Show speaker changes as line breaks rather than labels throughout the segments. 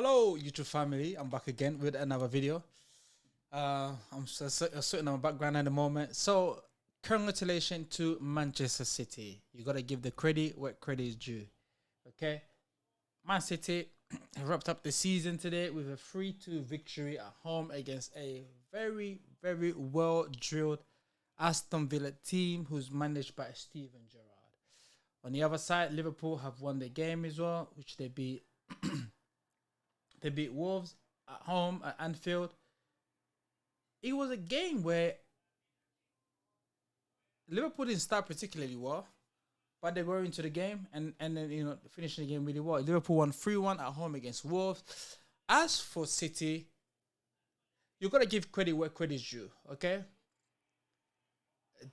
Hello, YouTube family. I'm back again with another video. I'm sitting on my background at the moment. So, congratulations to Manchester City. You gotta give the credit where credit is due. Okay, Man City wrapped up the season today with a 3-2 victory at home against a very well drilled Aston Villa team who's managed by Steven Gerrard. On the other side, Liverpool have won the game as well, which they beat. They beat Wolves at home at Anfield. It was a game where Liverpool didn't start particularly well, but they were into the game and then finishing the game really well. Liverpool won 3-1 at home against Wolves. As for City, you gotta give credit where credit is due. Okay,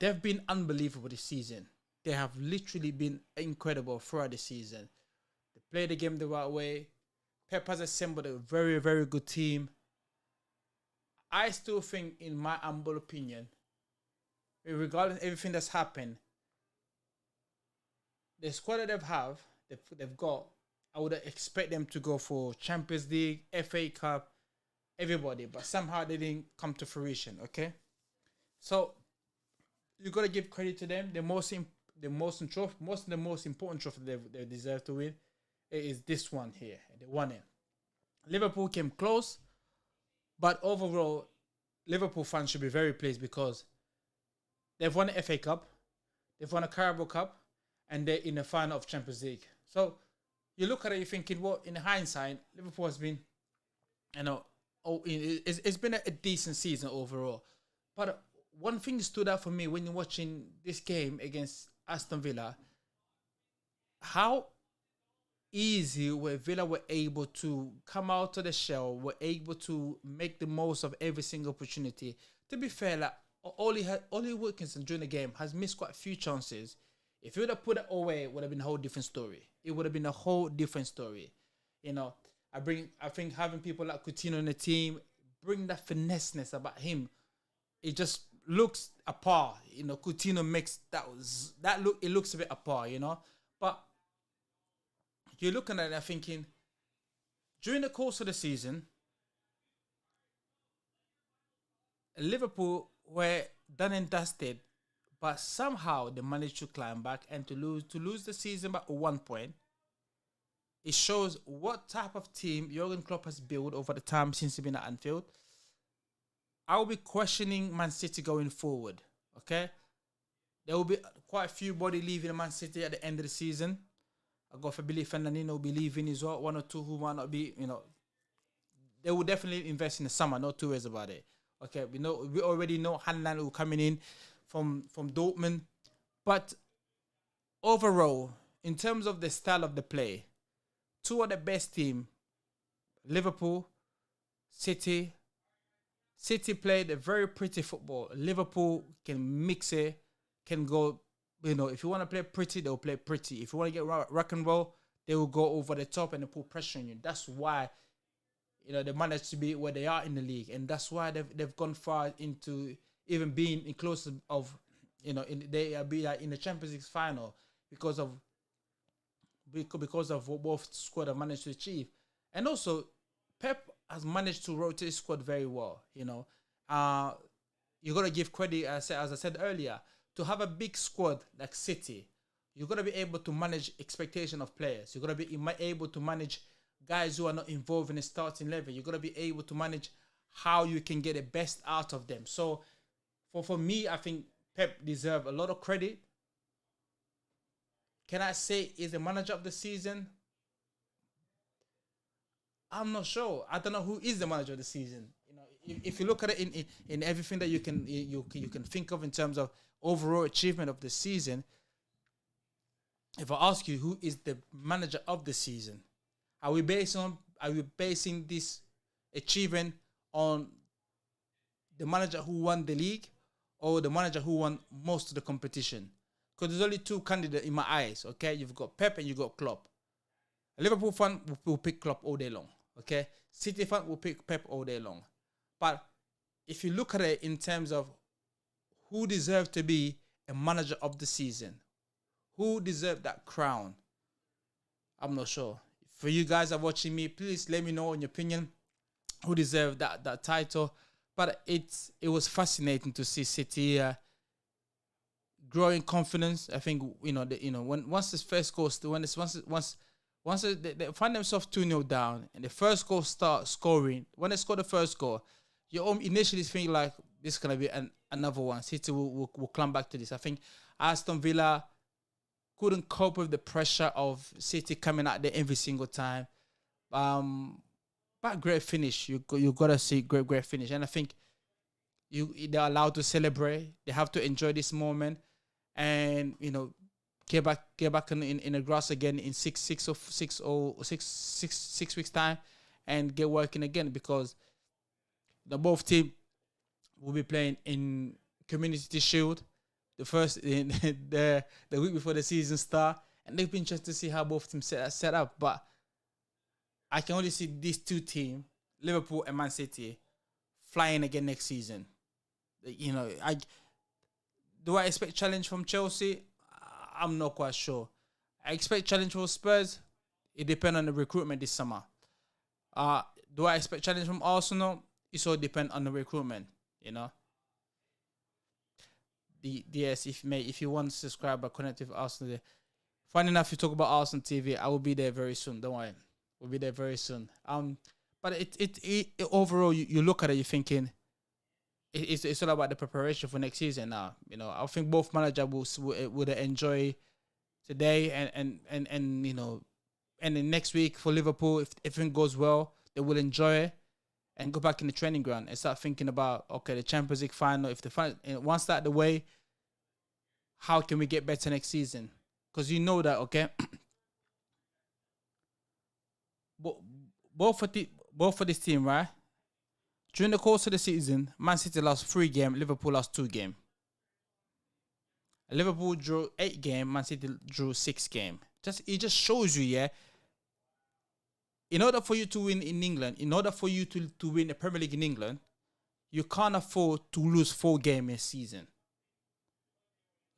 they've been unbelievable this season. They have literally been incredible throughout the season. They play the game the right way. Pep has assembled a very good team. I still think, in my humble opinion, regardless of everything that's happened, the squad that they've got, I would expect them to go for Champions League, FA Cup, everybody, but somehow they didn't come to fruition. Okay, so you gotta give credit to them. The most important trophy they deserve to win is this one here. They won it. Liverpool came close, but overall, Liverpool fans should be very pleased because they've won the FA Cup, they've won a Carabao Cup, and they're in the final of Champions League. So you look at it, you're thinking, well, in hindsight, Liverpool has been, it's been a decent season overall. But one thing stood out for me when you're watching this game against Aston Villa, how easy where Villa were able to come out of the shell, were able to make the most of every single opportunity. To be fair, like Ollie Wilkinson during the game has missed quite a few chances. If he would have put it away, it would have been a whole different story. It would have been a whole different story. I think having people like Coutinho in the team bring that finesseness about him. It just looks apart. Coutinho makes that look. It looks a bit apart. But you're looking at it and thinking, during the course of the season, Liverpool were done and dusted, but somehow they managed to climb back and to lose the season by 1 point. It shows what type of team Jurgen Klopp has built over the time since he's been at Anfield. I will be questioning Man City going forward. Okay, there will be quite a few body leaving Man City at the end of the season. I got Fabrice Fernandinho will be leaving as well. One or two who might not be, they will definitely invest in the summer. No two ways about it. Okay, we already know Hanlan will coming in from Dortmund, but overall, in terms of the style of the play, two of the best team, Liverpool, City. City played a very pretty football. Liverpool can mix it, can go. If you want to play pretty, they'll play pretty. If you want to get rock and roll, they will go over the top and they put pressure on you. That's why, they managed to be where they are in the league, and that's why they've gone far into even being in close of, they are be like in the Champions League final because of what both squad have managed to achieve, and also Pep has managed to rotate his squad very well. You gotta give credit, as I said earlier. To have a big squad like City, you've got to be able to manage expectation of players. You've got to be able to manage guys who are not involved in the starting level. You've got to be able to manage how you can get the best out of them. So, for me, I think Pep deserves a lot of credit. Can I say he's the manager of the season? I'm not sure. I don't know who is the manager of the season. If you look at it in everything that you can think of in terms of overall achievement of the season, if I ask you who is the manager of the season, are we basing this achievement on the manager who won the league or the manager who won most of the competition? Because there's only two candidates in my eyes. Okay, you've got Pep and you've got Klopp. A Liverpool fan will pick Klopp all day long. Okay, City fan will pick Pep all day long. But if you look at it in terms of who deserved to be a manager of the season, who deserved that crown, I'm not sure. For you guys that are watching me, please let me know in your opinion who deserved that title. But it was fascinating to see City growing confidence. I think when once this first goal, once they find themselves 2-0 down and the first goal start scoring. When they score the first goal, you initially think like this is gonna be another one. City will climb back to this. I think Aston Villa couldn't cope with the pressure of City coming out there every single time. But great finish. You gotta see great finish, and I think they're allowed to celebrate. They have to enjoy this moment, and get back in the grass again in 6 weeks time, and get working again, because the both team will be playing in Community Shield the first in the week before the season start, and they've been interested to see how both teams set up. But I can only see these two teams, Liverpool and Man City, flying again next season. Do I expect challenge from Chelsea? I'm not quite sure. I expect challenge from Spurs. It depends on the recruitment this summer. Do I expect challenge from Arsenal? It all depends on the recruitment. Yes, if you want to subscribe or connect with Arsenal, funny enough, you talk about Arsenal TV, I will be there very soon. Don't worry, we'll be there very soon. But it overall, you look at it, you're thinking it's all about the preparation for next season now. I think both managers would enjoy today and then next week for Liverpool, if everything goes well, they will enjoy it and go back in the training ground and start thinking about, okay, the Champions League final. If the final, once that the way, how can we get better next season? Because you know that, okay, both for this team, right? During the course of the season, Man City lost 3 games, Liverpool lost 2 games. Liverpool drew 8 games, Man City drew 6 games. It just shows you, yeah. In order for you to win in England, in order for you to win the Premier League in England, you can't afford to lose 4 games a season.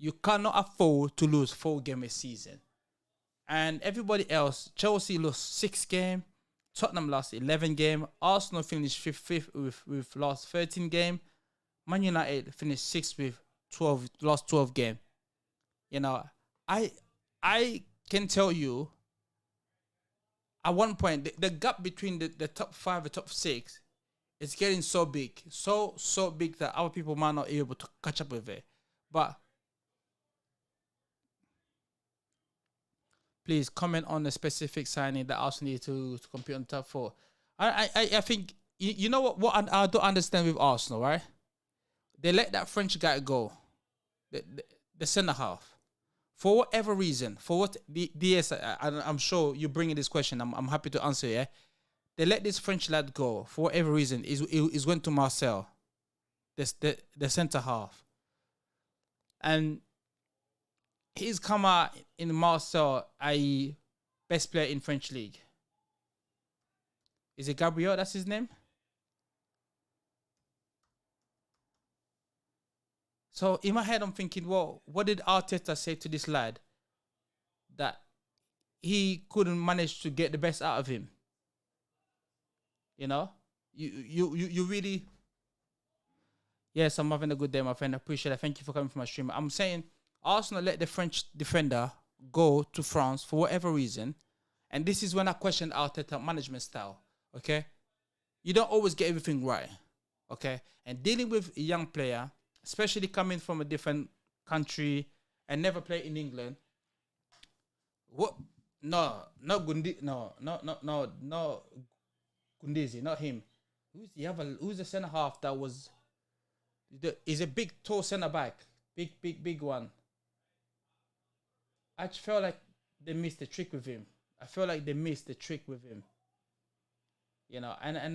You cannot afford to lose 4 games a season. And everybody else, Chelsea lost 6 games. Tottenham lost 11 games. Arsenal finished 5th with lost 13 games. Man United finished 6th with lost 12 games. I can tell you, at one point, the gap between the top 5 and top 6 is getting so big. So big that other people might not be able to catch up with it. But please comment on the specific signing that Arsenal need to compete on top 4. I think, you know what I don't understand with Arsenal, right? They let that French guy go, the centre half, for whatever reason. For what DS, I'm sure you're bringing this question. I'm happy to answer. Yeah, they let this French lad go for whatever reason. He's went to Marseille, the centre half, and he's come out in Marseille, i.e., best player in French league. Is it Gabriel? That's his name? So in my head, I'm thinking, well, what did Arteta say to this lad that he couldn't manage to get the best out of him? You really... Yes, I'm having a good day, my friend. I appreciate it. Thank you for coming from my stream. I'm saying Arsenal let the French defender go to France for whatever reason. And this is when I question Arteta management style. Okay? You don't always get everything right. Okay? And dealing with a young player, especially coming from a different country and never played in England. What? No, not Gundi. No, Gundizi, not him. Who's the centre half that was? He's a big, tall centre back, big one. I just felt like they missed the trick with him. And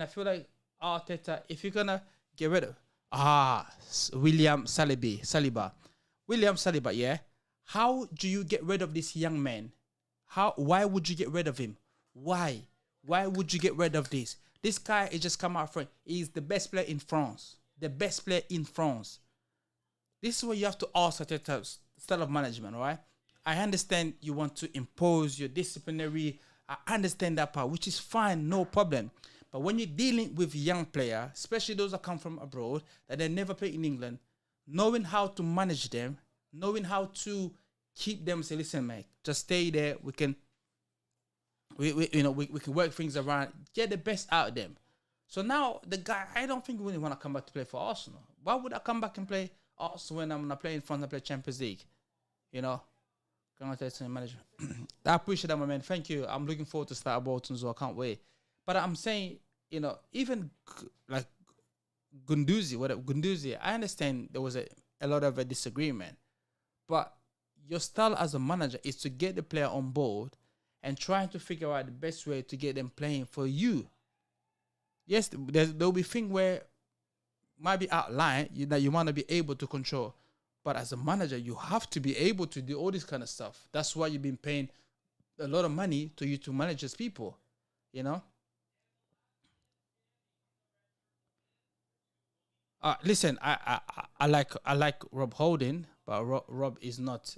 I feel like Arteta, if you're gonna get rid of William Saliba, yeah. How do you get rid of this young man? Why would you get rid of him? Why would you get rid of this? This guy is just come out front. He's the best player in France. This is what you have to ask Arteta's style of management, right? I understand you want to impose your disciplinary I understand that part, which is fine, no problem. But when you're dealing with young player, especially those that come from abroad, that they never play in England, knowing how to manage them, knowing how to keep them, say, listen, mate, just stay there. We can work things around, get the best out of them. So now the guy, I don't think he really want to come back to play for Arsenal. Why would I come back and play Arsenal when I'm gonna play in front and play Champions League? You know, congratulations, manager. I appreciate that, my man. Thank you. I'm looking forward to start Bolton, so I can't wait. But I'm saying, even like Gunduzi, I understand there was a lot of a disagreement, but your style as a manager is to get the player on board and trying to figure out the best way to get them playing for you. Yes, there'll be things where might be outlined that you want to be able to control. But as a manager, you have to be able to do all this kind of stuff. That's why you've been paying a lot of money to you to manage these people, Listen, I like Rob Holding, but Rob is not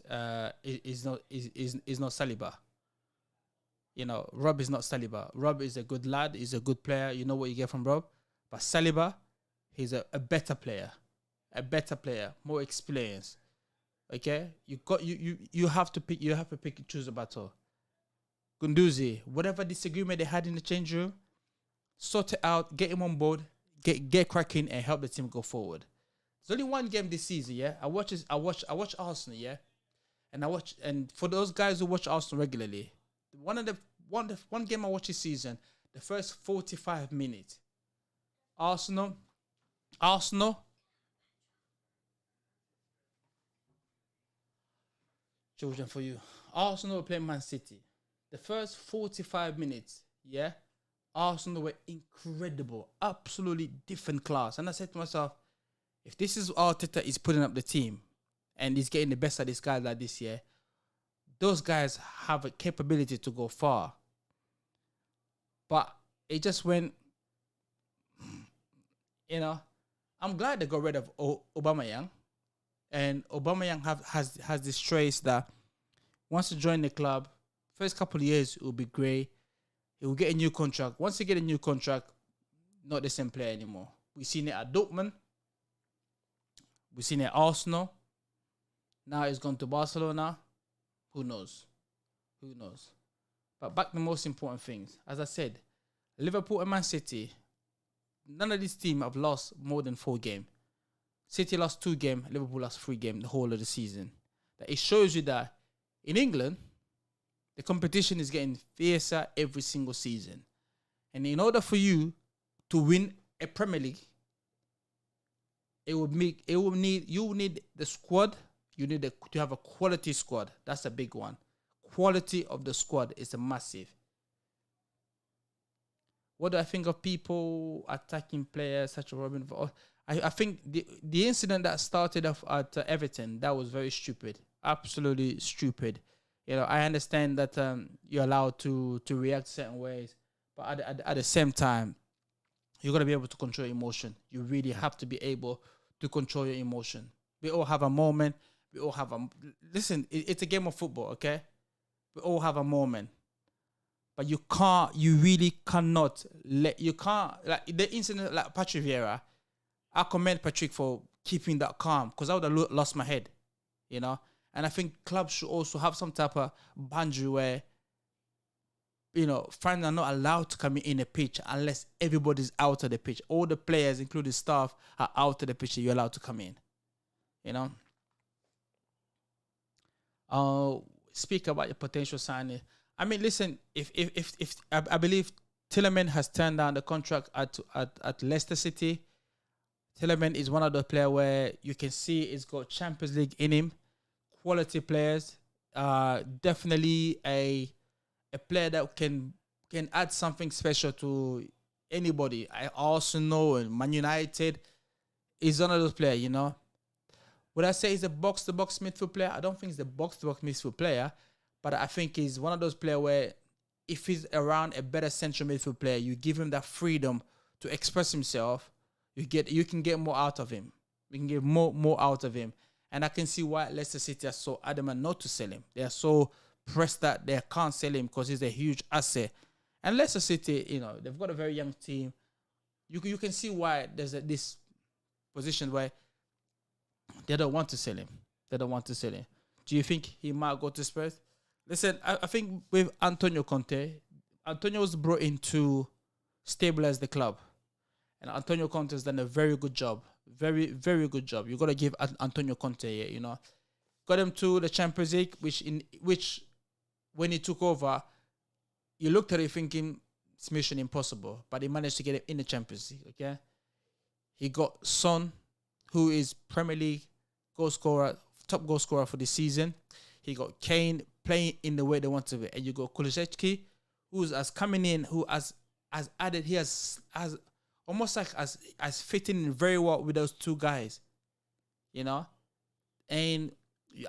is not Saliba. Rob is not Saliba. Rob is a good lad. He's a good player. You know what you get from Rob. But Saliba, he's a better player, more experience. Okay, you have to pick. You have to pick and choose a battle. Gunduzi, whatever disagreement they had in the change room, sort it out. Get him on board. Get cracking and help the team go forward. There's only one game this season. Yeah, I watch Arsenal. Yeah, and for those guys who watch Arsenal regularly, one game I watch this season, the first 45 minutes, Arsenal, children for you. Arsenal were playing Man City. The first 45 minutes, yeah, Arsenal were incredible, absolutely different class. And I said to myself, if this is Arteta is putting up the team and he's getting the best of this guy like this year, those guys have a capability to go far. But it just went, I'm glad they got rid of Aubameyang. And Aubameyang has this trace that once he join the club, first couple of years, it will be great. He will get a new contract. Once he get a new contract, not the same player anymore. We've seen it at Dortmund. We've seen it at Arsenal. Now he's gone to Barcelona. Who knows? But back to the most important things. As I said, Liverpool and Man City, none of these teams have lost more than 4 games. City lost 2 games, Liverpool lost 3 games the whole of the season. That it shows you that in England, the competition is getting fiercer every single season. And in order for you to win a Premier League, you will need the squad. You need to have a quality squad. That's a big one. Quality of the squad is a massive. What do I think of people attacking players such as Robin? I think the incident that started off at Everton, that was very stupid. Absolutely stupid. I understand that you're allowed to react certain ways, but at the same time, you got to be able to control your emotion. You really have to be able to control your emotion. We all have a moment. We all have listen, it's a game of football, okay? We all have a moment. But you really cannot like the incident like Patrick Vieira, I commend Patrick for keeping that calm because I would have lost my head, And I think clubs should also have some type of boundary where, fans are not allowed to come in a pitch unless everybody's out of the pitch. All the players, including staff, are out of the pitch. You're allowed to come in, Speak about your potential signing. I mean, listen, if I believe Tielemans has turned down the contract at Leicester City. Tielemans is one of the players where you can see he's got Champions League in him. Quality players. Definitely a player that can add something special to anybody. Arsenal and Man United. He's one of those players, Would I say he's a box-to-box midfield player? I don't think he's a box-to-box midfield player, but I think he's one of those players where if he's around a better central midfield player, you give him that freedom to express himself, you can get more out of him. We can get more out of him. And I can see why Leicester City are so adamant not to sell him. They are so press that they can't sell him because he's a huge asset. And Leicester City, they've got a very young team. You can see why there's this position where they don't want to sell him. They don't want to sell him. Do you think he might go to Spurs? Listen, I think with Antonio Conte, Antonio was brought in to stabilize the club. And Antonio Conte has done a very good job. Very, very good job. You got to give Antonio Conte, Got him to the Champions League, which when he took over, you looked at it thinking it's mission impossible. But he managed to get it in the Champions League, okay? He got Son, who is Premier League top goal scorer for the season. He got Kane playing in the way they want to be. And you got Kulusevski, who's coming in, who has added, he has almost like as fitting in very well with those two guys, And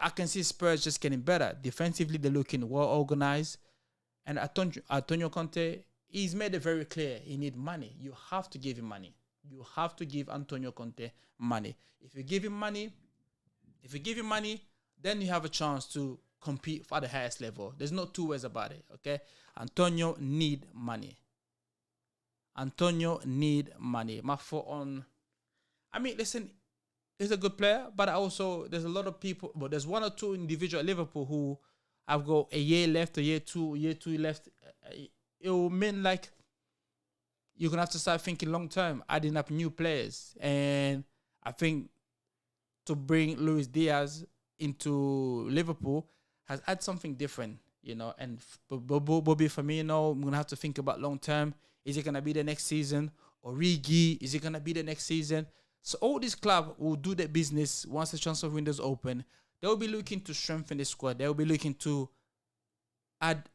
I can see Spurs just getting better. Defensively, they're looking well organized. And Antonio Conte, he's made it very clear he needs money. You have to give him money. You have to give Antonio Conte money. If you give him money, then you have a chance to compete for the highest level. There's no two ways about it, okay? Antonio need money. My foot on... listen, he's a good player, but also there's a lot of people... But there's one or two individuals at Liverpool who have got a year left, a year two left. It will mean like you're going to have to start thinking long term, adding up new players. And I think to bring Luis Diaz into Liverpool has added something different, And Bobby Firmino, I'm going to have to think about long term. Is it going to be the next season? Origi, is it going to be the next season? So all these clubs will do their business once the transfer windows open. They'll be looking to strengthen the squad. They'll be looking to add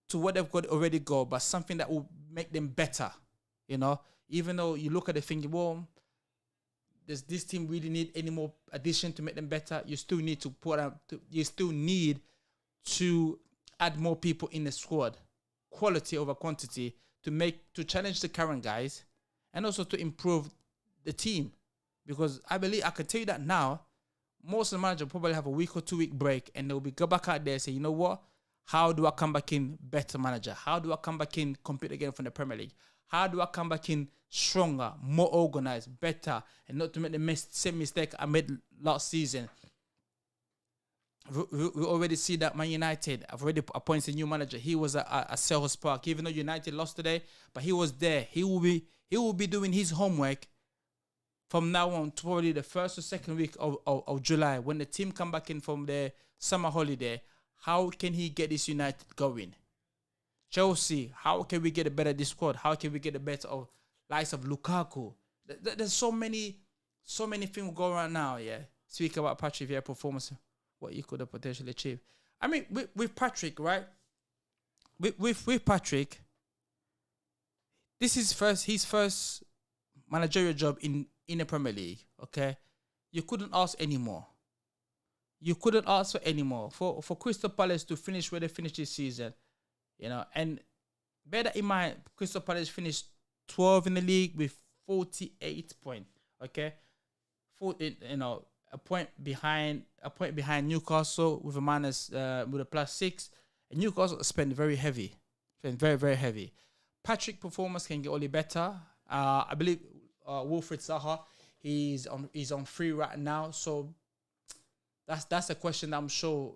to what they've already got, but something that will make them better, Even though you look at the thing, well, does this team really need any more addition to make them better? You still need to add more people in the squad, quality over quantity, to challenge the current guys, and also to improve the team. Because I believe I can tell you that now, most of the managers probably have a week or 2 week break, and they'll go back out there and say, you know what? How do I come back in better manager? How do I come back in compete again from the Premier League? How do I come back in stronger, more organized, better, and not to make the same mistake I made last season? We already see that Man United have already appointed a new manager. He was at Selhurst Park, even though United lost today, but he was there. He will be doing his homework from now on to probably the first or second week of July, when the team come back in from their summer holiday. How can he get this United going? Chelsea, how can we get a better this squad? How can we get a better of likes of Lukaku? There's so many things going on now, yeah. Speak about Patrick Vieira performance, what he could have potentially achieved. With Patrick, right? With Patrick, this is his first managerial job in the Premier League, okay? You couldn't ask anymore. You couldn't ask for any more. For Crystal Palace to finish where they finished this season, and bear that in mind, Crystal Palace finished 12 in the league with 48 points, okay? A point behind Newcastle with a +6. And Newcastle spent very heavy. Very, very heavy. Patrick performance can get only better. I believe Wilfried Zaha, he's on free right now, so that's a question that I'm sure,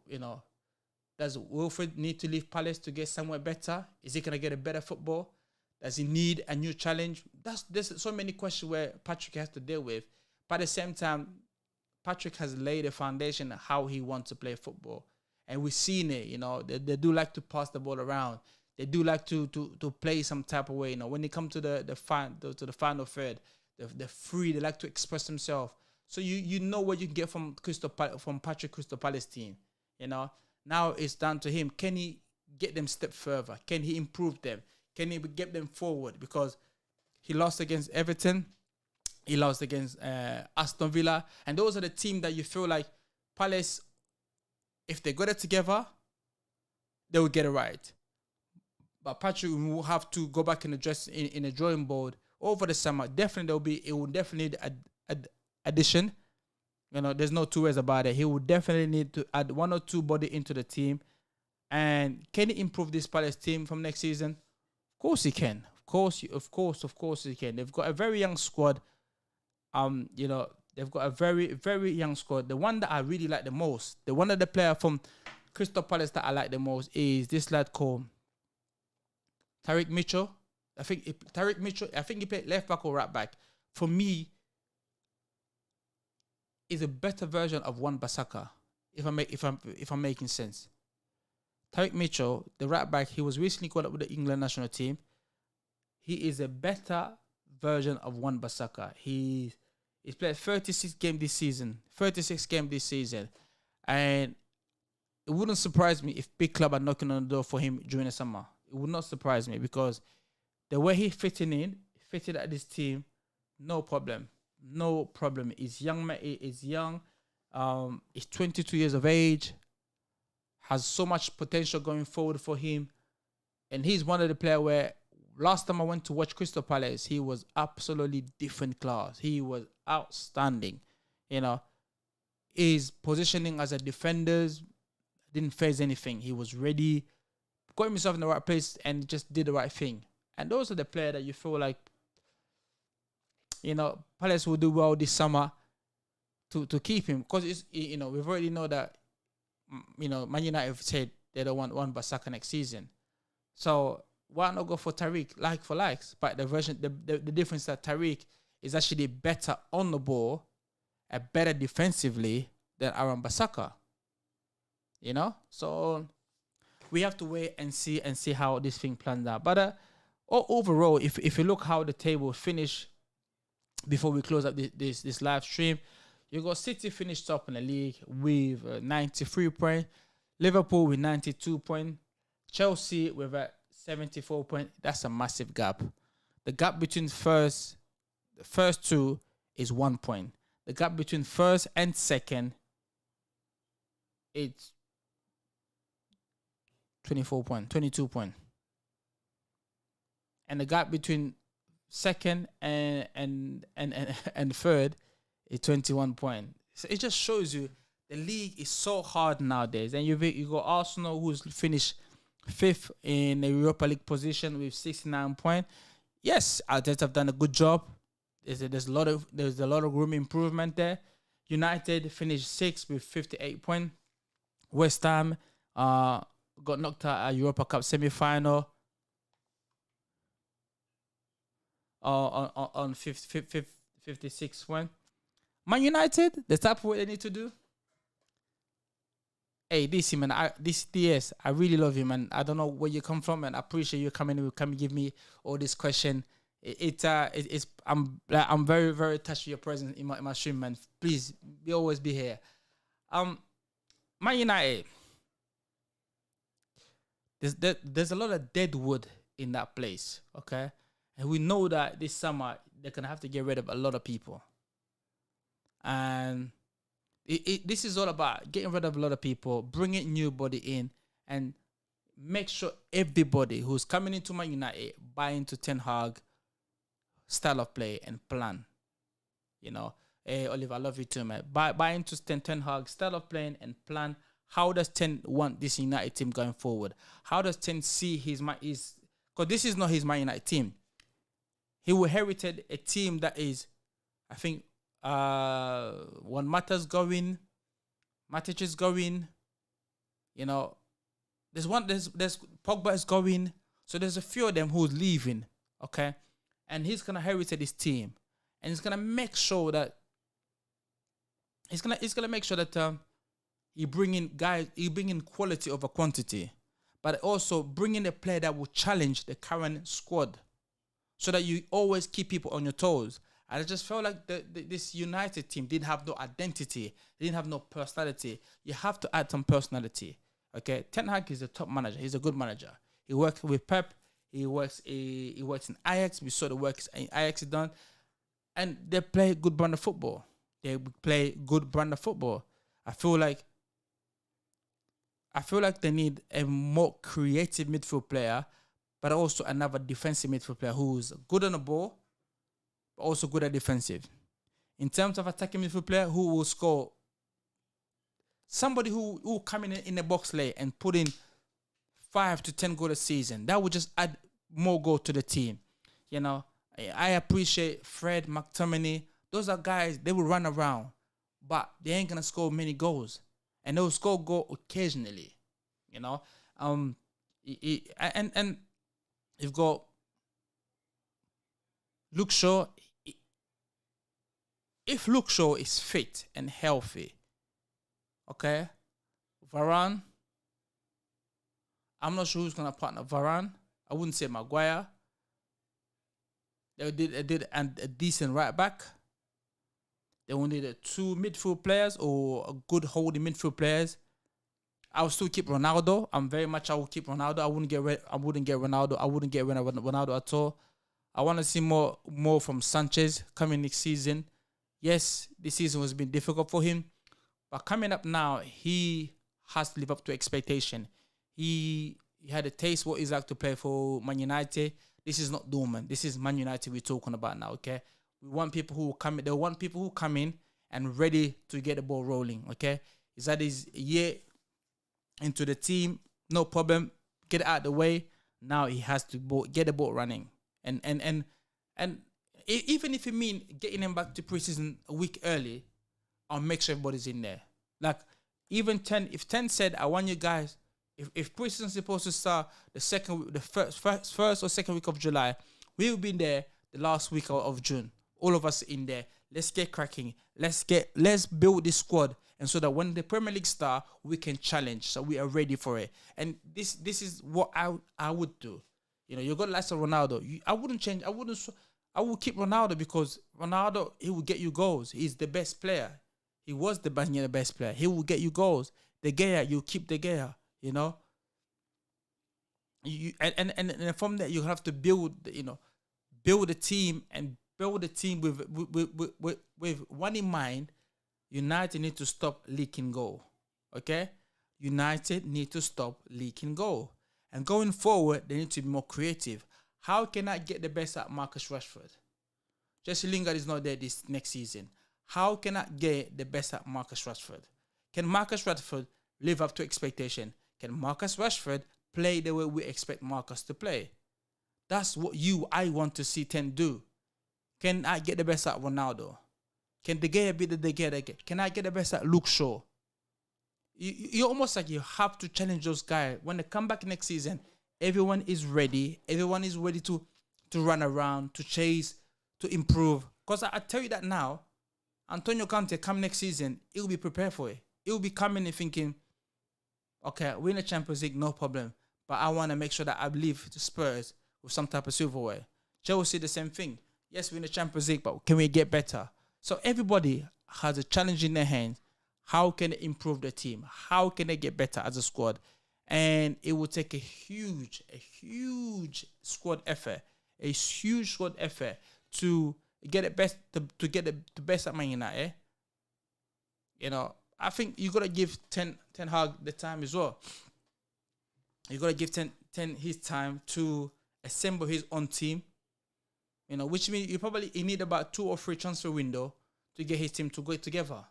does Wilfried need to leave Palace to get somewhere better? Is he going to get a better football? Does he need a new challenge? There's so many questions where Patrick has to deal with. But at the same time, Patrick has laid a foundation of how he wants to play football. And we've seen it, they do like to pass the ball around. They do like to play some type of way. When they come to the final third, they're free. They like to express themselves. So you know what you can get from Patrick Crystal Palace team. Now it's down to him. Can he get them step further? Can he improve them? Can he get them forward? Because he lost against Everton. He lost against Aston Villa. And those are the teams that you feel like Palace, if they got it together, they will get it right. But Patrick will have to go back in the drawing board over the summer. Definitely it will definitely need addition. There's no two ways about it. He will definitely need to add one or two body into the team. And can he improve this Palace team from next season? Of course he can. Of course he can. They've got a very young squad. They've got a very, very young squad. The one that I really like the most, the one of the player from Crystal Palace that I like the most is this lad called Tariq Mitchell. I think he played left back or right back. For me, is a better version of Wan-Bissaka. If I'm making sense. Tariq Mitchell, the right back, he was recently called up with the England national team. He is a better version of Wan-Bissaka. He's played 36 games this season. And it wouldn't surprise me if big club are knocking on the door for him during the summer. It would not surprise me because the way he fitted at this team, no problem. He's young, man. He is young. He's 22 years of age. Has so much potential going forward for him. And he's one of the players where last time I went to watch Crystal Palace, he was absolutely different class. He was outstanding. His positioning as a defender didn't phase anything. He was ready, got himself in the right place and just did the right thing. And those are the players that you feel like, Palace will do well this summer to keep him. Because, we've already know that, Man United have said they don't want Wan-Bissaka next season. So why not go for Tariq, like for likes? But the difference that Tariq is actually better on the ball and better defensively than Wan-Bissaka. So we have to wait and see how this thing plans out. But overall, if you look how the table finished before we close up this live stream, you got City finished top in the league with 93 points, Liverpool with 92 points, Chelsea with 74 points. That's a massive gap. The gap between the first two is 1 point. The gap between first and second, it's 22 points. And the gap between second and third is 21 points. So it just shows you the league is so hard nowadays. And you got Arsenal, who's finished 5th in the Europa League position with 69 points. Yes, Arteta have done a good job. There's a lot of room improvement there. United finished 6th with 58 points. West Ham got knocked out at Europa Cup semi-final on 56 points. Man United, the type of what they need to do. Hey, DC man, this DS, I really love you, man. I don't know where you come from, and I appreciate you coming and give me all this question. I'm very, very touched with your presence in my stream, man. Please, always be here. Man United, there's a lot of dead wood in that place, okay? And we know that this summer they're gonna have to get rid of a lot of people. And this is all about getting rid of a lot of people, bringing new body in, and make sure everybody who's coming into Man United buy into Ten Hag style of play and plan. Hey, Oliver, I love you too, man. Buy into Ten Hag style of playing and plan. How does Ten want this United team going forward? How does Ten see because this is not his Man United team. He inherited a team that is, I think, when Mata's going, Matic is going, there's Pogba is going, so there's a few of them who's leaving, okay, and he's gonna inherit this team, and he's gonna make sure that he bring in quality over quantity, but also bring in a player that will challenge the current squad, so that you always keep people on your toes. And I just felt like this United team didn't have no identity. They didn't have no personality. You have to add some personality. Okay, Ten Hag is a top manager. He's a good manager. He works with Pep. He works in Ajax. We saw the work Ajax has done. And they play good brand of football. I feel like they need a more creative midfield player, but also another defensive midfield player who's good on the ball, but also good at defensive. In terms of attacking midfield player who will score, somebody who come in the box late and put in 5 to 10 goals a season. That would just add more goal to the team. You know, I appreciate Fred, McTominay. Those are guys, they will run around, but they ain't gonna score many goals, and they'll score goal occasionally. You know, and you've got Luke Shaw. If Luke Shaw is fit and healthy, okay, Varane. I'm not sure who's gonna partner Varane. I wouldn't say Maguire. They did a decent right back. They only 2 midfield players or a good holding midfield players. I will still keep Ronaldo. I will keep Ronaldo. I wouldn't get Ronaldo. I wouldn't get rid of Ronaldo at all. I want to see more from Sanchez coming next season. Yes, this season has been difficult for him, but coming up now, he has to live up to expectation. He had a taste what it's like to play for Man United. This is not Dortmund. This is Man United we're talking about now, okay? We want people who come in. They want people who come in and ready to get the ball rolling, okay? He's had his year into the team, no problem. Get it out of the way. Now he has to get the ball running. And even if you mean getting him back to preseason a week early, I'll make sure everybody's in there. Like, even 10, if 10 said, I want you guys, if preseason's supposed to start the first or second week of July, we will be in there the last week of June. All of us in there. Let's get cracking. Let's build this squad, and so that when the Premier League start, we can challenge. So we are ready for it. And this is what I would do. You know, you got lots of Ronaldo. I wouldn't change. I would keep Ronaldo, because Ronaldo, he will get you goals. He's the best player. He was the best player. He will get you goals. De Gea, you keep De Gea. You know. And from there you have to build a team, and build a team with one in mind. United need to stop leaking goal. Okay? United need to stop leaking goal. And going forward, they need to be more creative. How can I get the best out of Marcus Rashford? Jesse Lingard is not there this next season. How can I get the best out of Marcus Rashford? Can Marcus Rashford live up to expectation? Can Marcus Rashford play the way we expect Marcus to play? That's what I want to see 10 do. Can I get the best out of Ronaldo? Can De Gea be the De Gea? Can I get the best out of Luke Shaw? You're almost like you have to challenge those guys. When they come back next season, everyone is ready. Everyone is ready to run around, to chase, to improve. Because I tell you that now, Antonio Conte come next season, he'll be prepared for it. He'll be coming and thinking, okay, win the Champions League, no problem. But I want to make sure that I leave the Spurs with some type of silverware. Chelsea, the same thing. Yes, we're in the Champions League, but can we get better? So everybody has a challenge in their hands. How can they improve the team? How can they get better as a squad? And it will take a huge squad effort, to get it best to get the best at Man United. You know, I think you gotta give Ten Hag the time as well. You gotta give Ten his time to assemble his own team. You know, which means you need about 2 or 3 transfer window to get his team to go together.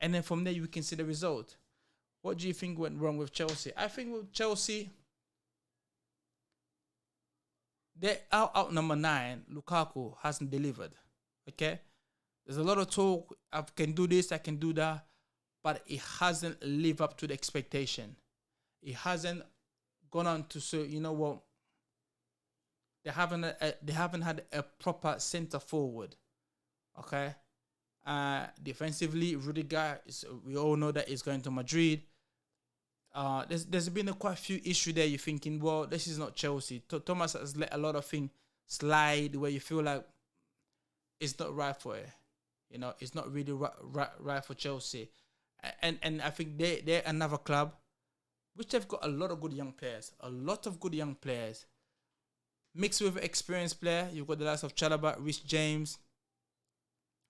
And then from there, you can see the result. What do you think went wrong with Chelsea? I think with Chelsea, they're out number 9. Lukaku hasn't delivered. Okay? There's a lot of talk. I can do this, I can do that. But it hasn't lived up to the expectation. It hasn't gone on to say, you know what? They haven't had a proper centre forward. Okay? Defensively, Rudiger, we all know that he's going to Madrid. There's been quite a few issues there. You're thinking, well, this is not Chelsea. Thomas has let a lot of things slide where you feel like it's not right for it. You know, it's not really right for Chelsea. And I think they're another club which have got a lot of good young players. Mixed with experienced player, you've got the likes of Chalobah, Rhys James,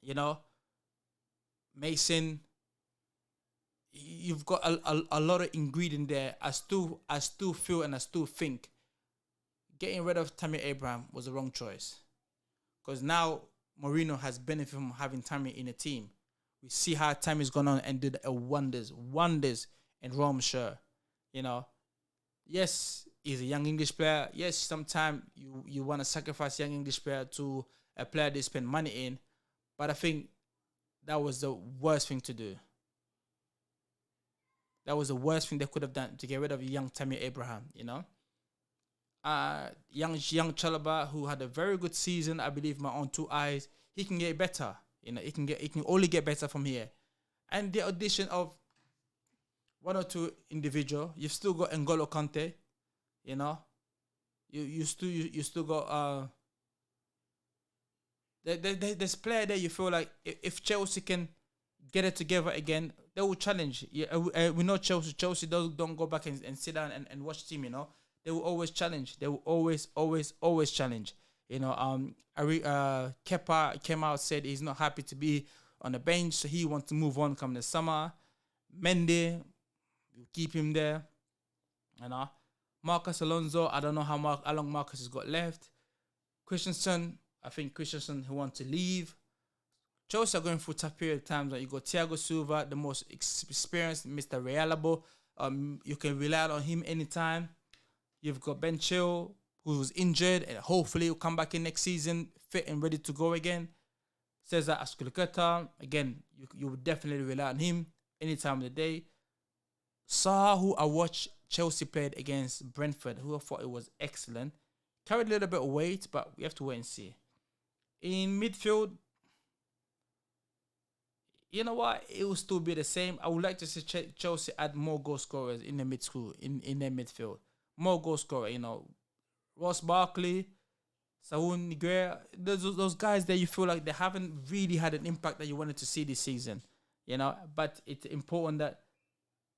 you know, Mason. You've got a lot of ingredient there. I still feel and I still think getting rid of Tammy Abraham was the wrong choice. Because now Mourinho has benefited from having Tammy in a team. We see how Tammy's gone on and did wonders in Rome, sure. You know, Yes, he's a young English player. Yes, sometimes you want to sacrifice young English player to a player they spend money in, but I think that was the worst thing to do. That was the worst thing they could have done to get rid of young Tammy Abraham. Young Chalaba, who had a very good season, I believe my own two eyes. He can get better. He can only get better from here. And the addition of one or two individual, you've still got N'Golo Kante. You know, you still got there's player there. You feel like if Chelsea can get it together again, they will challenge. Yeah, we know Chelsea. Chelsea don't go back and sit down and watch team. They will always challenge. They will always challenge. Kepa came out, said he's not happy to be on the bench, so he wants to move on come the summer. Mendy, we'll keep him there. Marcus Alonso, I don't know how long Marcus has got left. Christensen, I think Christensen who wants to leave. Chelsea are going through tough period of times. You got Thiago Silva, the most experienced, Mr. Reliable. You can rely on him anytime. You've got Ben Chilwell, who was injured, and hopefully he'll come back in next season, fit and ready to go again. Cesar Azpilicueta, again, you would definitely rely on him any time of the day. Saha, who I watched Chelsea played against Brentford, who I thought it was excellent. Carried a little bit of weight, but we have to wait and see. In midfield, you know what? It will still be the same. I would like to see Chelsea add more goal scorers in the in their midfield. More goal scorer, Ross Barkley, Saúl Niguez, those guys there, you feel like they haven't really had an impact that you wanted to see this season, But it's important that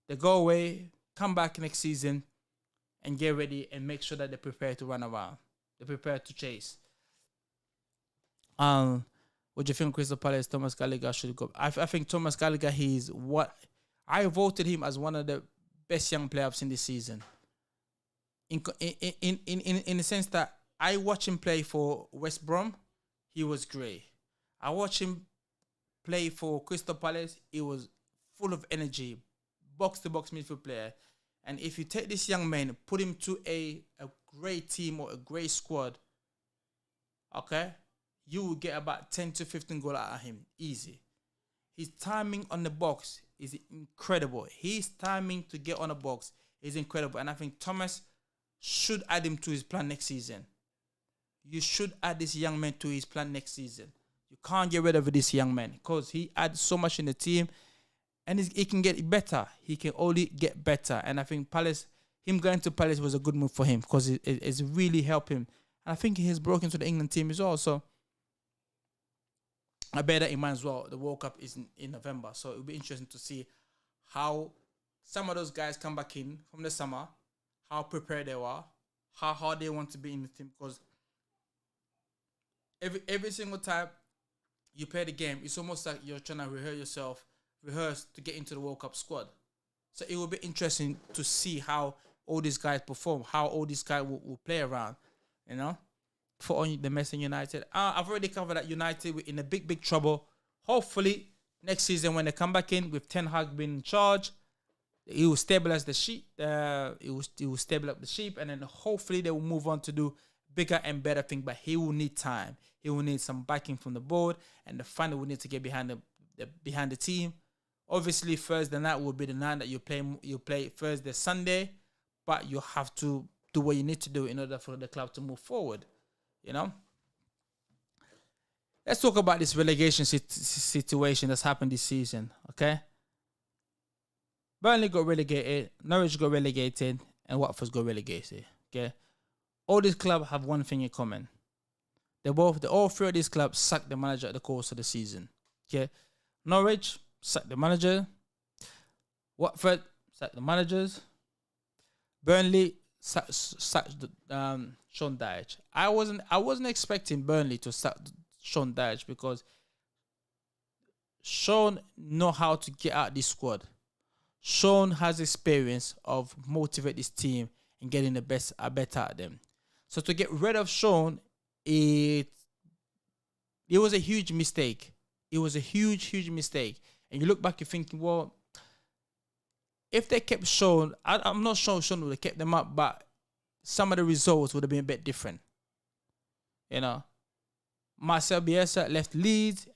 they go away, come back next season, and get ready and make sure that they're prepared to run around. They're prepared to chase. What do you think, Crystal Palace? Thomas Gallagher should go. I think Thomas Gallagher, he's what I voted him as one of the best young players in this season. In the sense that I watched him play for West Brom, he was great. I watched him play for Crystal Palace, he was full of energy, box-to-box midfield player. And if you take this young man, put him to a great team or a great squad, okay, you will get about 10 to 15 goals out of him, easy. His timing on the box is incredible. His timing to get on the box is incredible. And I think Thomas should add him to his plan next season. You should add this young man to his plan next season. You can't get rid of this young man because he adds so much in the team and he can get better. He can only get better. And I think him going to Palace was a good move for him because it's really helped him. And I think he has broken to the England team as well. So I bear that in mind as well. The World Cup is in November. So it'll be interesting to see how some of those guys come back in from the summer, how prepared they are, how hard they want to be in the team. Because every single time you play the game, it's almost like you're trying to rehearse to get into the World Cup squad. So it will be interesting to see how all these guys perform, how all these guys will play around, for the Manchester United. I've already covered that United were in a big trouble. Hopefully, next season when they come back in with Ten Hag being in charge, he will stabilize the sheep. He will stabilize the sheep, and then hopefully they will move on to do bigger and better things. But he will need time. He will need some backing from the board, and the fan will need to get behind the team. Obviously, Thursday night will be the night that you play Thursday, Sunday, but you have to do what you need to do in order for the club to move forward. Let's talk about this relegation situation that's happened this season, okay? Burnley got relegated, Norwich got relegated, and Watford got relegated, okay? All these clubs have one thing in common. All three of these clubs sacked the manager at the course of the season, okay? Norwich sacked the manager. Watford sacked the managers. Burnley sacked Sean Dyche. I wasn't expecting Burnley to sack Sean Dyche because Sean know how to get out this squad. Sean has experience of motivate this team and getting the best better at them. So to get rid of Sean, it was a huge mistake. It was a huge mistake. And you look back, you're thinking, well, if they kept Sean, I'm not sure Sean would have kept them up, but some of the results would have been a bit different. You know, Marcel Bielsa left Leeds.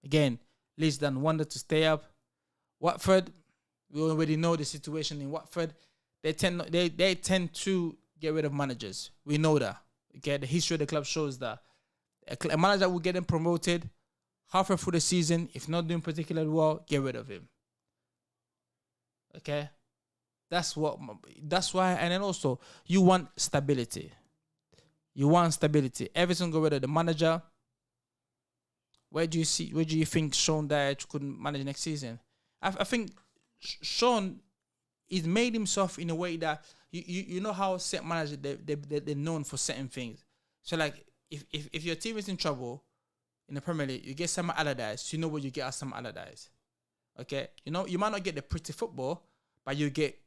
Again, Leeds done wonder to stay up. Watford, we already know the situation in Watford. They tend to get rid of managers. We know that. Okay, the history of the club shows that a manager will get them promoted halfway through the season. If not doing particularly well, get rid of him. Okay, that's why. And then also, you want stability. Everything go rid of the manager. Where do you think Sean Dyche couldn't manage next season? I think Sean is made himself in a way that you know how set managers they're known for certain things. So like if your team is in trouble in the Premier League, you get Sam Allardyce. You know what you get at Sam Allardyce. Okay, you might not get the pretty football, but you get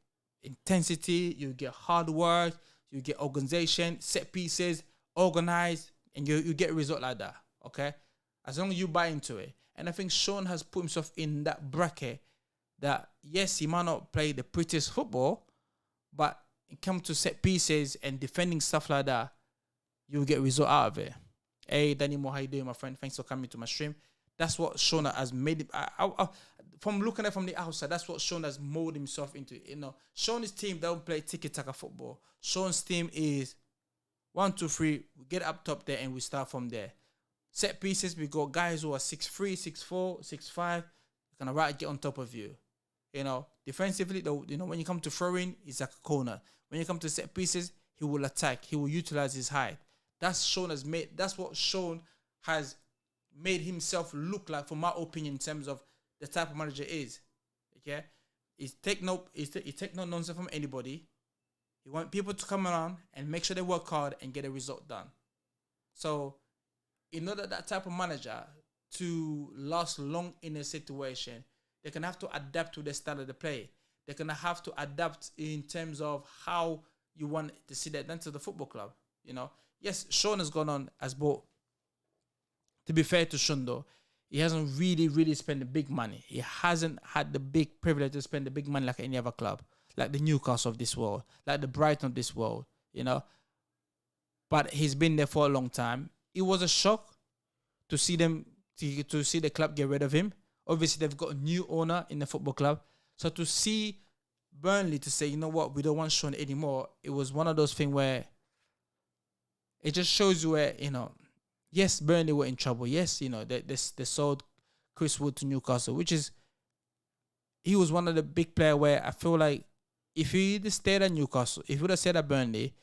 intensity, you get hard work, you get organization, set pieces, organized, and you get a result like that. Okay, as long as you buy into it. And I think Sean has put himself in that bracket that, yes, he might not play the prettiest football, but it comes to set pieces and defending stuff like that, you'll get a result out of it. Hey, Danny Moore, how you doing, my friend? Thanks for coming to my stream. That's what Sean has made it. From looking at it from the outside, that's what Sean has molded himself into. Sean's team don't play tiki-taka football. Sean's team is 1, 2, 3, we get up top there and we start from there. Set pieces, we got guys who are 6'3", 6'4", 6'5", gonna get on top of you. Defensively, though, when you come to throwing, it's like a corner. When you come to set pieces, he will attack. He will utilize his height. That's what Sean has made himself look like, from my opinion, in terms of the type of manager he is. Okay, he take no nonsense from anybody. He want people to come around and make sure they work hard and get a result done. So, in order that type of manager to last long in a situation, they're going to have to adapt to the style of the play. They're going to have to adapt in terms of how you want to see that done to the football club. Yes, Sean has gone on as bought. To be fair to Sean, though, he hasn't really, really spent the big money. He hasn't had the big privilege to spend the big money like any other club, like the Newcastle of this world, like the Brighton of this world, But he's been there for a long time. It was a shock to see to see the club get rid of him. Obviously, they've got a new owner in the football club. So to see Burnley to say, you know what, we don't want Sean anymore, it was one of those things where it just shows you where, yes, Burnley were in trouble. Yes, they sold Chris Wood to Newcastle, he was one of the big players where I feel like if he stayed at Newcastle, if he would have stayed at Burnley,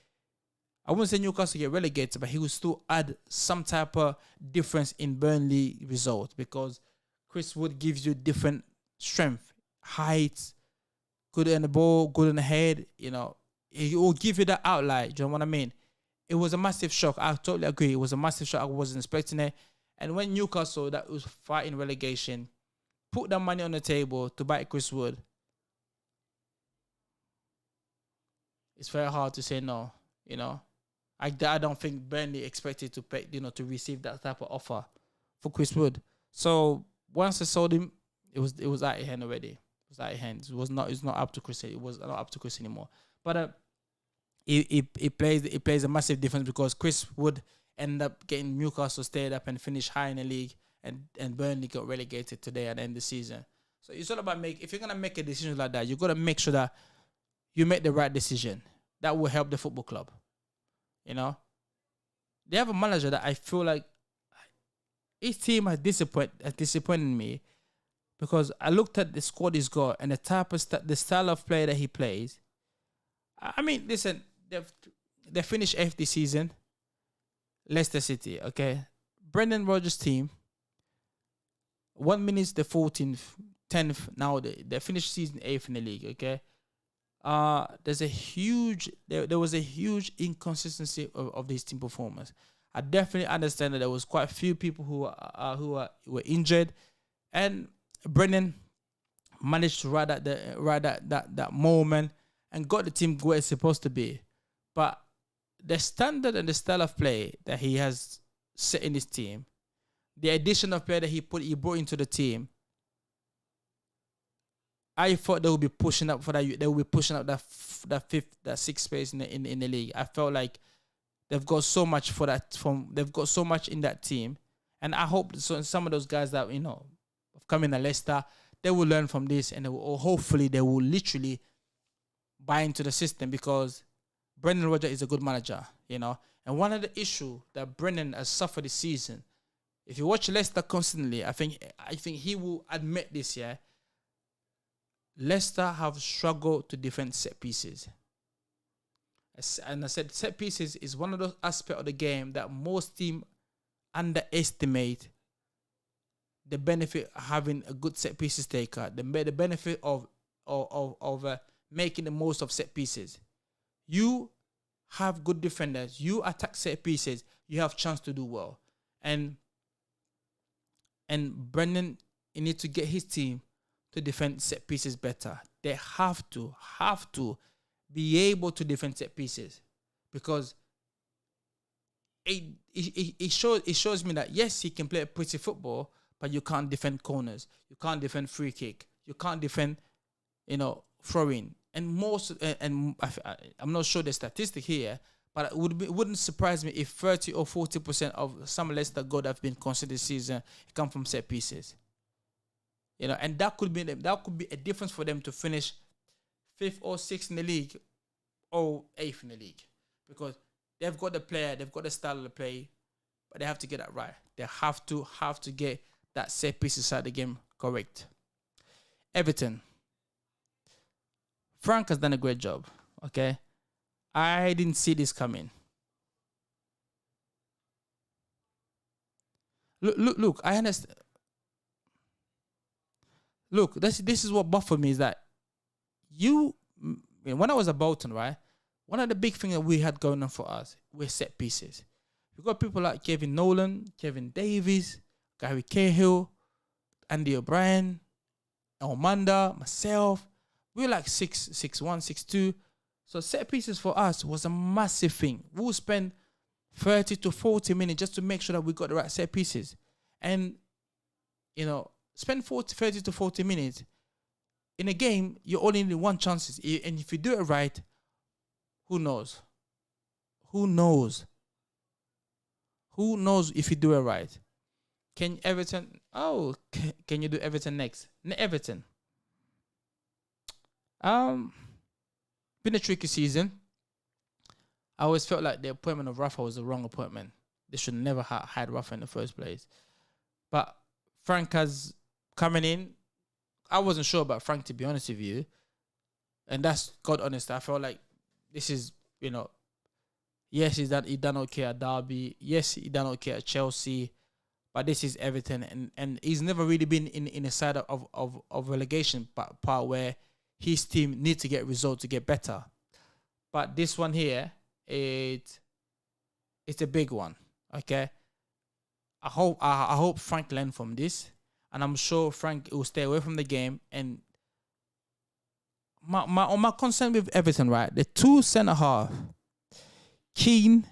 I wouldn't say Newcastle get relegated, but he would still add some type of difference in Burnley result, because Chris Wood gives you different strength, height, good in the ball, good in the head. He will give you that outlet. Do you know what I mean? It was a massive shock. I totally agree. It was a massive shock. I wasn't expecting it. And when Newcastle, that was fighting relegation, put that money on the table to buy Chris Wood, it's very hard to say no. I don't think Burnley expected to pay, to receive that type of offer for Chris Wood. So once they sold him, it was out of hand already. It was out of hand. It's not up to Chris. It was not up to Chris anymore. But it plays a massive difference, because Chris Wood ended up getting Newcastle stayed up and finished high in the league, and Burnley got relegated today at the end of the season. So it's all about if you're gonna make a decision like that, you gotta make sure that you make the right decision. That will help the football club. They have a manager that I feel like his team has disappointed me, because I looked at the squad he's got and the type of the style of play that he plays. I mean, listen, they finished 8th this season. Leicester City, okay. Brendan Rodgers' team, 1 minute the 14th, 10th. Now they finished season 8th in the league, okay. There was a huge inconsistency of these team performance. I definitely understand that there was quite a few people who were injured, and Brendan managed to ride that moment and got the team where it's supposed to be. But the standard and the style of play that he has set in his team, the addition of player that he brought into the team, I thought they would be pushing up for that. They will be pushing up that fifth, that sixth space in the league. I felt like they've got so much for that. They've got so much in that team, and I hope some of those guys that have come in at Leicester, they will learn from this, and hopefully they will literally buy into the system, because Brendan Rodgers is a good manager, And one of the issues that Brendan has suffered this season, if you watch Leicester constantly, I think he will admit this. Yeah, Leicester have struggled to defend set pieces. And I said set pieces is one of those aspects of the game that most teams underestimate the benefit of having a good set pieces taker, the benefit of making the most of set pieces. You have good defenders, you attack set pieces, you have chance to do well. And Brendan, he needs to get his team to defend set pieces better. They have to be able to defend set pieces, because it shows me that yes, he can play a pretty football, but you can't defend corners, you can't defend free kick, you can't defend throw in. And I'm not sure the statistic here, but it wouldn't surprise me if 30 or 40% of some Leicester goals that have been considered this season come from set pieces. And that could be a difference for them to finish 5th or 6th in the league, or 8th in the league, because they've got the player, they've got the style of the play, but they have to get that right. They have to get that set pieces side of the game correct. Everton. Frank has done a great job. Okay, I didn't see this coming. Look. I understand. Look, this is what buffeted me, is that when I was at Bolton, right? One of the big things that we had going on for us were set pieces. We've got people like Kevin Nolan, Kevin Davies, Gary Cahill, Andy O'Brien, Elmanda, myself. We were like 6'1", 6'2". So set pieces for us was a massive thing. We would spend 30 to 40 minutes just to make sure that we got the right set pieces. And, spend 30 to 40 minutes. In a game, you only need one chance. And if you do it right, who knows? Who knows? Who knows if you do it right? Can Everton... Oh, can you do Everton next? Everton. Been a tricky season. I always felt like the appointment of Rafa was the wrong appointment. They should never have had Rafa in the first place. But Frank has coming in. I wasn't sure about Frank, to be honest with you. And that's God honest. I felt like this is, yes, he done okay at Derby. Yes, he done okay at Chelsea. But this is Everton. And he's never really been in a side of relegation part where his team needs to get results to get better. But this one here, it's a big one. Okay? I hope Frank learned from this. And I'm sure Frank will stay away from the game. And my concern with Everton, right? The two centre-half, Keane,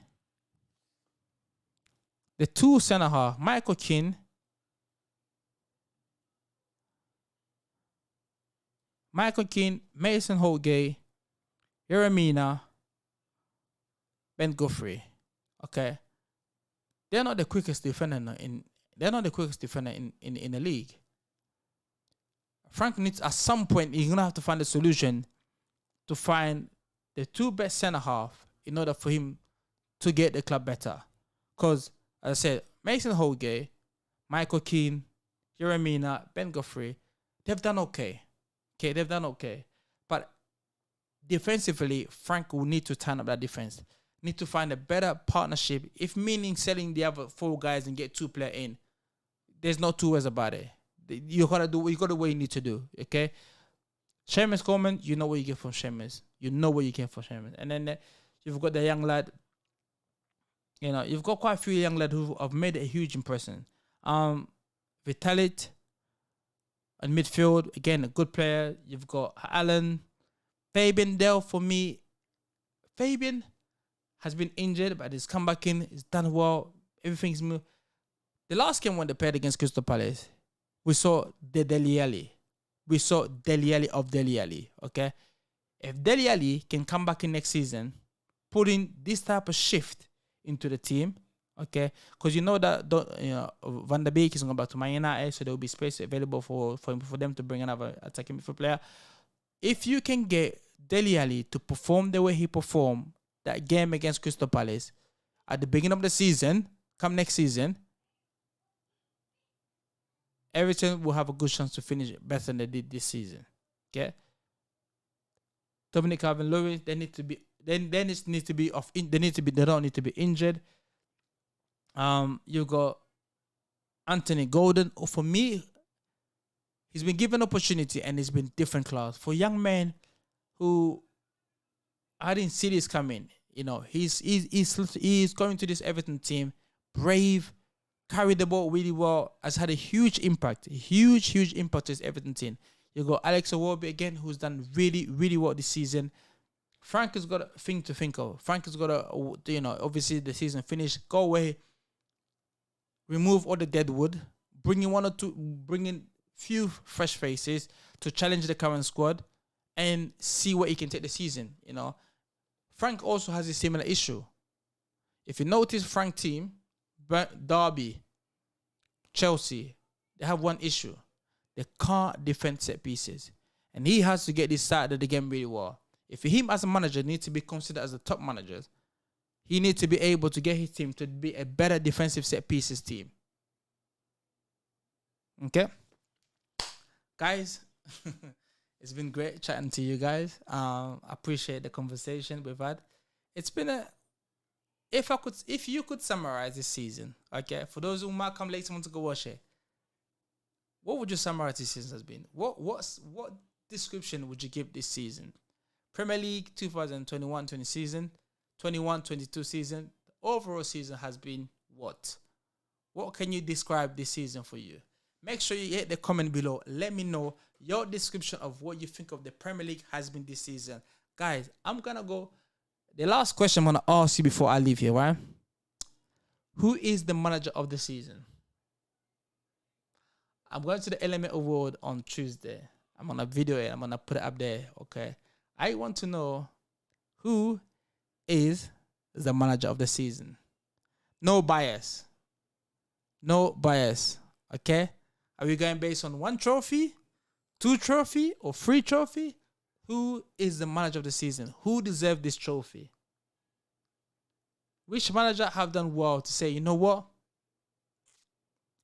Michael Keane, Mason Holgate, Yeremina, Ben Guthrie. Okay, they're not the quickest defender in the league. Frank needs, at some point, he's gonna have to find a solution to find the two best centre half in order for him to get the club better. Because, as I said, Mason Holgate, Michael Keane, Yeremina, Ben Guthrie, they've done okay. Okay, they've done okay. But defensively, Frank will need to turn up that defense. Need to find a better partnership. If meaning selling the other 4 guys and get 2 players in, there's no 2 ways about it. You gotta do what you need to do. Okay, Seamus Coleman, you know what you get from Seamus. And then you've got the young lad. You've got quite a few young lads who have made a huge impression. Vitalit in midfield, again, a good player. You've got Alan. Fabian Dell, for me, Fabian has been injured, but he's come back in. He's done well. Everything's moved. The last game when they played against Crystal Palace, we saw Dele Alli. we saw Dele Alli of Dele Alli. Okay, if Dele Alli can come back in next season, putting this type of shift into the team, okay, because you know that Van der Beek is going back to Man United, so there will be space available for them to bring another attacking midfield player. If you can get Dele Alli to perform the way he performed that game against Crystal Palace at the beginning of the season, come next season, Everton will have a good chance to finish better than they did this season. Okay. Dominic Calvert-Lewin, they need to be. They don't need to be injured. You got Anthony Gordon. For me, he's been given opportunity and he's been different class. For young men who I didn't see this coming, he's going to this Everton team, brave, carried the ball really well, has had a huge impact to this Everton team. You got Alex Iwobi again, who's done really, really well this season. Frank has got a thing to think of. Frank has got obviously the season finished. Go away, remove all the dead wood, bring in few fresh faces to challenge the current squad and see what he can take the season. Frank also has a similar issue. If you notice Frank team, Derby, Chelsea, they have one issue. They can't defend set pieces. And he has to get this side of the game really well. If him as a manager needs to be considered as a top manager, he needs to be able to get his team to be a better defensive set pieces team. Okay? Guys, it's been great chatting to you guys. I appreciate the conversation we've had. It's been if you could summarize this season, okay, for those who might come later want to go watch it, what would you summarize this season has been? What description would you give this season? Premier League 2021-20 season, 21-22 season. The overall season has been what? What can you describe this season for you? Make sure you hit the comment below. Let me know your description of what you think of the Premier League has been this season. Guys, I'm going to go. The last question I'm going to ask you before I leave here, right? Who is the manager of the season? I'm going to the Element Award on Tuesday. I'm going to video it. I'm going to put it up there, okay? I want to know who is the manager of the season. No bias. No bias, okay? Are we going based on 1 trophy, 2 trophy, or 3 trophy? Who is the manager of the season? Who deserves this trophy? Which manager have done well to say, you know what?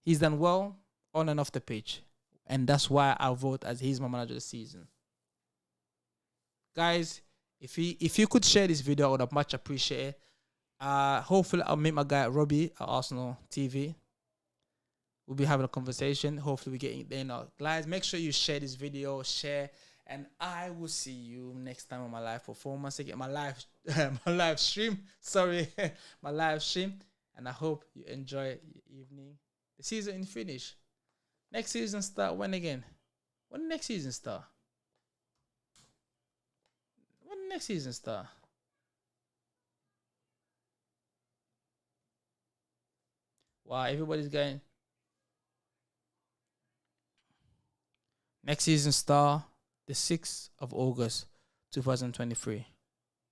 He's done well on and off the pitch. And that's why I vote as he's my manager of the season. Guys, if you could share this video, I would have much appreciated. Hopefully, I'll meet my guy Robbie at Arsenal TV. We'll be having a conversation. Hopefully, we get there. Guys, make sure you share this video, and I will see you next time on my live performance. Again, my live stream. Sorry, my live stream. And I hope you enjoy your evening. The season is finished. Next season start when again? When the next season start? When the next season start? Wow, everybody's going. Next season start the 6th of August, 2023.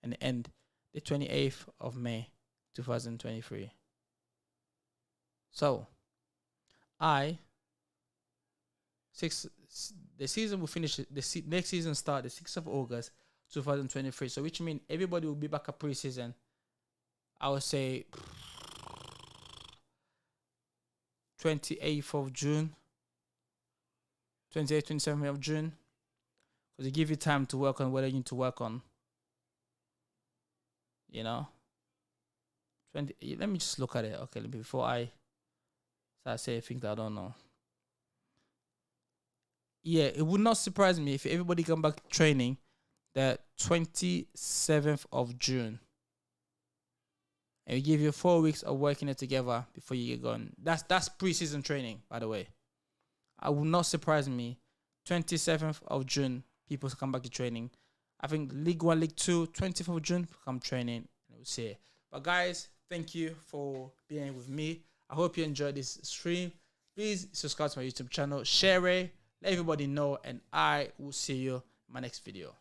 And end the 28th of May, 2023. So, the season will finish, next season start the 6th of August, 2023. So, which means everybody will be back at preseason. I would say 28th of June, 28th, 27th of June. Because it gives you time to work on what you need to work on. You know? Let me just look at it. Okay, before I start saying things that I don't know. Yeah, it would not surprise me if everybody come back to training the 27th of June. And we give you 4 weeks of working it together before you get going. That's preseason training, by the way. I would not surprise me. 27th of June, people come back to training. I think League 1, League 2, 20th of June, come training. And we'll see it. But guys, thank you for being with me. I hope you enjoyed this stream. Please subscribe to my YouTube channel. Share it. Let everybody know, and I will see you in my next video.